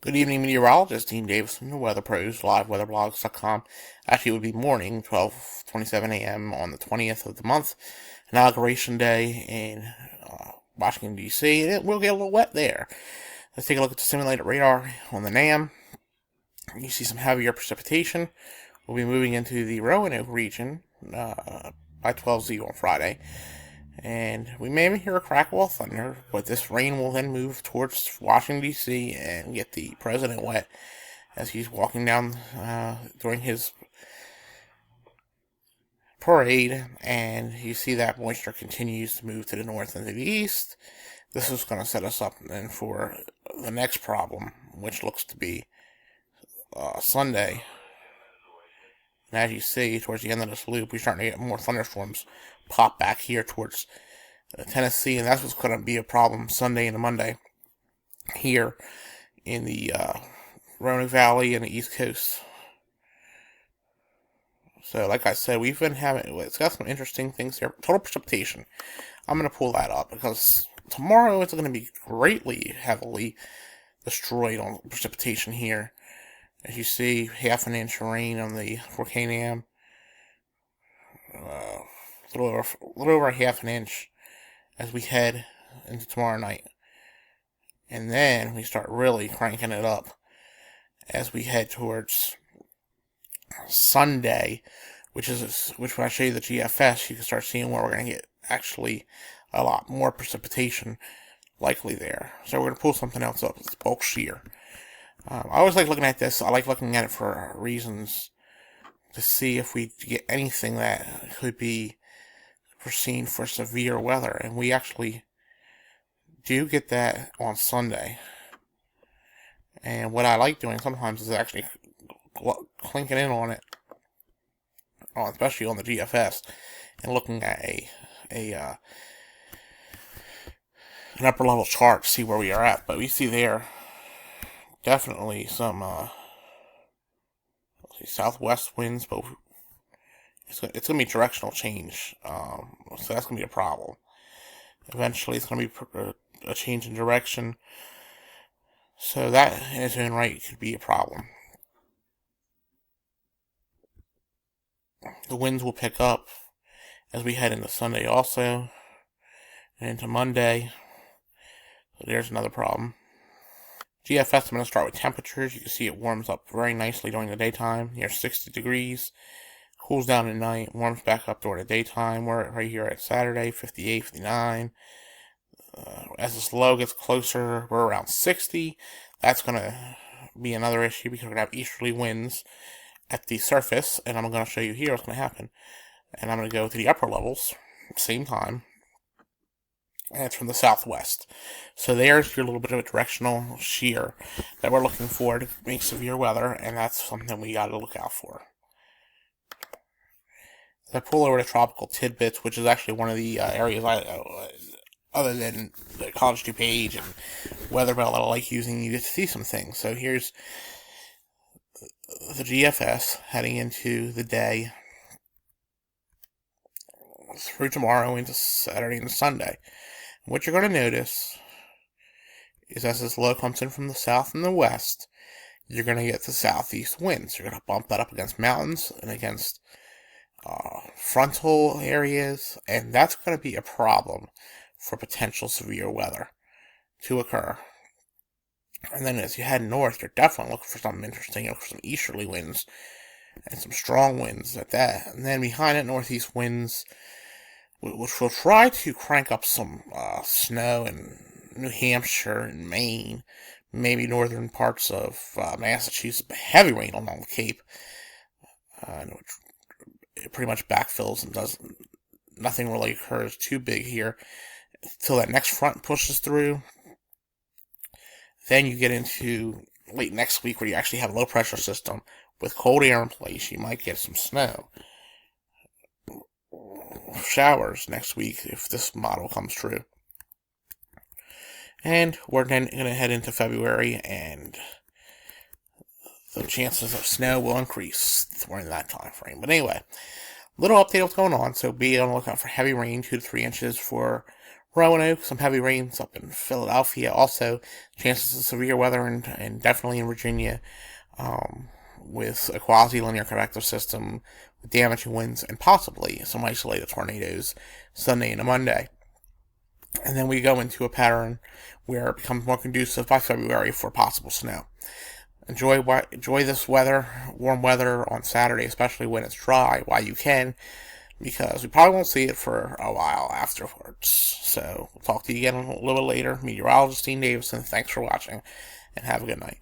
Good evening, meteorologist Dean Davis from the Weather Pros, liveweatherblogs.com. Actually, it would be morning, 12:27 a.m. on the 20th of the month, Inauguration Day in Washington, D.C., and it will get a little wet there. Let's take a look at the simulated radar on the NAM. You see some heavier precipitation. We'll be moving into the Roanoke region by 12Z on Friday. And we may even hear a crackle of thunder, but this rain will then move towards Washington, D.C. and get the president wet as he's walking down during his parade. And you see that moisture continues to move to the north and to the east. This is going to set us up then for the next problem, which looks to be Sunday. And as you see, towards the end of this loop, we're starting to get more thunderstorms pop back here towards Tennessee, and that's what's going to be a problem Sunday and Monday here in the Roanoke Valley and the East Coast. So, like I said, we've been having, it's got some interesting things here. Total precipitation. I'm going to pull that up because tomorrow it's going to be greatly, heavily destroyed on precipitation here. As you see, half an inch of rain on the Fort Canam. A little over half an inch as we head into tomorrow night. And then we start really cranking it up as we head towards Sunday, which when I show you the GFS, you can start seeing where we're going to get actually a lot more precipitation likely there. So we're going to pull something else up. It's bulk shear. I always like looking at this. I like looking at it for reasons to see if we get anything that could be foreseen for severe weather. And we actually do get that on Sunday. And what I like doing sometimes is actually clinking in on it, especially on the GFS, and looking at an upper level chart to see where we are at. But we see there definitely some southwest winds, but it's going to be directional change, so that's going to be a problem. Eventually, it's going to be a change in direction, so that in its own right could be a problem. The winds will pick up as we head into Sunday also, and into Monday, so there's another problem. GFS, I'm going to start with temperatures. You can see it warms up very nicely during the daytime, near 60 degrees. Cools down at night, warms back up during the daytime. We're right here at Saturday, 58, 59. As this low gets closer, we're around 60. That's going to be another issue because we're going to have easterly winds at the surface, and I'm going to show you here what's going to happen. And I'm going to go to the upper levels, same time. And it's from the southwest. So there's your little bit of a directional shear that we're looking for to make severe weather, and that's something we got to look out for. As I pull over to Tropical Tidbits, which is actually one of the areas other than the College DuPage and Weatherbell that I like using, you get to see some things. So here's the GFS heading into the day through tomorrow into Saturday and Sunday. What you're going to notice is as this low comes in from the south and the west, you're going to get the southeast winds. You're going to bump that up against mountains and against frontal areas, and that's going to be a problem for potential severe weather to occur. And then as you head north, you're definitely looking for something interesting. You're looking for some easterly winds and some strong winds at that. And then behind it, northeast winds, which will try to crank up some snow in New Hampshire and Maine, maybe northern parts of Massachusetts, heavy rain along the Cape. It pretty much backfills and nothing really occurs too big here until that next front pushes through. Then you get into late next week where you actually have a low pressure system with cold air in place. You might get some snow. Showers next week if this model comes true. And we're then going to head into February, and the chances of snow will increase during that time frame. But anyway, little update of what's going on. So be on the lookout for heavy rain, 2 to 3 inches for Roanoke, some heavy rains up in Philadelphia. Also, chances of severe weather and definitely in Virginia, with a quasi-linear convective system with damaging winds and possibly some isolated tornadoes Sunday into Monday. And then we go into a pattern where it becomes more conducive by February for possible snow. Enjoy this weather, warm weather on Saturday, especially when it's dry while you can, because we probably won't see it for a while afterwards. So we'll talk to you again a little bit later. Meteorologist Dean Davison, thanks for watching, and have a good night.